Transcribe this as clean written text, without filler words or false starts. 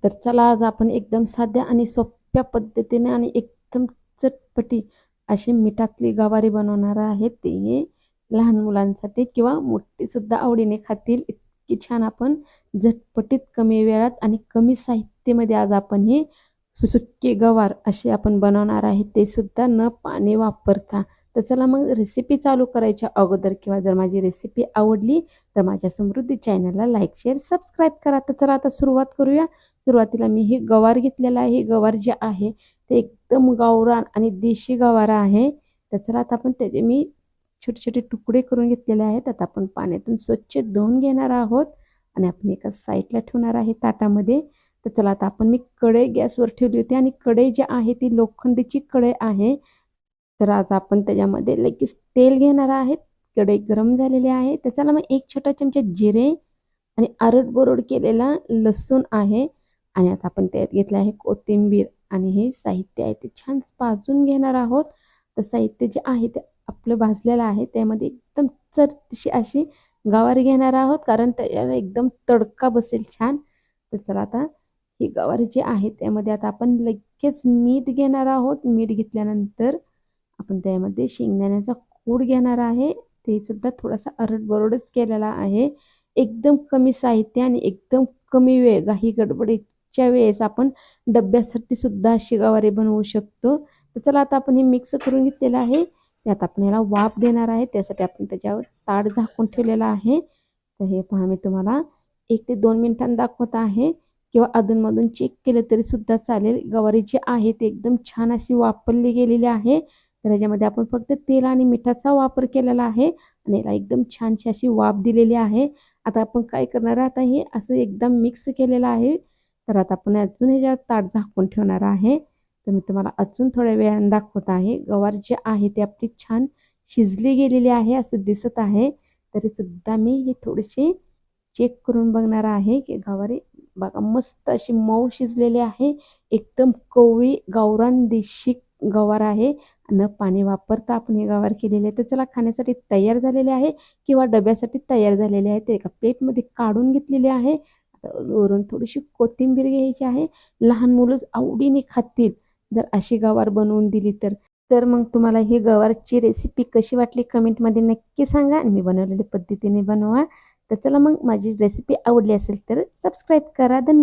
तर चला आज आपण एकदम साध्या आणि सोप्या पद्धतीने आणि एकदम चटपटी अशी मिठातली गवारी बनवणार आहे. ते लहान मुलांसाठी किंवा मोठी सुद्धा आवडीने खातील इतकी छान आपण झटपटीत कमी वेळात आणि कमी साहित्यामध्ये आज आपण ही सुकी गवार अशी आपण बनवणार आहे, ते सुद्धा न पाणी वापरता. तर चला मग रेसिपी चालू करायच्या अगोदर किंवा जर माझी रेसिपी आवडली तर माझ्या समृद्धी चॅनलला लाईक शेअर सबस्क्राईब करा. तर चला आता सुरुवात करूया. सुरुवातीला मी ही गवार घेतलेला आहे. ही गवार जी आहे ते एकदम गावरान आणि देशी गवार आहे. तर चला आता आपण त्याचे मी छोटे छोटे तुकडे करून घेतलेले आहेत. आता आपण पाण्यातून स्वच्छ धुवून घेणार आहोत आणि आपण एका साईडला ठेवणार आहे ताटामध्ये. तर चला आता आपण मी कढई गॅसवर ठेवली होती आणि कढई जी आहे ती लोखंडीची कढई आहे. तर आज आपण त्याच्यामध्ये लगेच तेल घेणार आहेत. कढई गरम झालेली आहे. तर चला मग एक छोटा चमचा जिरे आणि आरड केलेला लसूण आहे आणि आता आपण त्यात घेतलं आहे कोथिंबीर आणि हे साहित्य आहे ते छान भाजून घेणार आहोत. तर साहित्य जे आहे ते आपलं भाजलेलं आहे. त्यामध्ये एकदम चरतीशी अशी गवारी घेणार आहोत कारण त्याला एकदम तडका बसेल छान. तर चला आता ही गवारी जी आहे त्यामध्ये आता आपण लगेच मीठ घेणार आहोत. मीठ घेतल्यानंतर आपण त्यामध्ये शेंगदाण्याचा कूट घेणार आहे. ते सुद्धा थोडासा आरड केलेला आहे. एकदम कमी साहित्य आणि एकदम कमी वेळ घाई गडबडीच्या वेळेस आपण डब्यासाठी सुद्धा अशी गवारी बनवू शकतो. तर चला आता आपण हे मिक्स करून घेतलेलं आहे. त्यात आपण याला वाफ देणार आहे. त्यासाठी आपण त्याच्यावर ताट झाकून ठेवलेलं आहे. तर हे पहा मी तुम्हाला 1 ते 2 मिनिटांनी दाखवत आहे किंवा अधूनमधून चेक केलं तरी सुद्धा चालेल. गवारी जी आहे ती एकदम छान अशी वाफरली गेलेली आहे. तर याच्यामध्ये आपण फक्त तेल आणि मिठाचा वापर केलेला आहे आणि याला एकदम छानशी अशी वाफ दिलेली आहे. आता आपण काय करणार आहे, आता हे असं एकदम मिक्स केलेलं आहे. तर आता आपण अजून ह्याच्यावर ताट झाकून ठेवणार आहे. तर मी तुम्हाला अजून थोड्या वेळाने दाखवत आहे. गवार जी आहे ती आपली छान शिजली गेलेली आहे असं दिसत आहे. तरी सुद्धा मी ही थोडीशी चेक करून बघणार आहे की गवारी बघा मस्त अशी मऊ शिजलेली आहे. एकदम कवळी गावरान देशी गवार आहे. न पाणी वापरता आपण हे गवार केलेले आहे. तर चला खाण्यासाठी तयार झालेले आहे किंवा डब्यासाठी तयार झालेले आहे. ते एका प्लेटमध्ये काढून घेतलेले आहे. आता वरून थोडीशी कोथिंबीर घ्यायची आहे. लहान मुलं आवडीने खातील जर अशी गवार बनवून दिली तर. तर मग तुम्हाला ही गवारची रेसिपी कशी वाटली कमेंटमध्ये नक्की सांगा आणि मी बनवलेल्या पद्धतीने बनवा. तर चला मग माझी रेसिपी आवडली असेल तर सबस्क्राईब करा. धन्यवाद.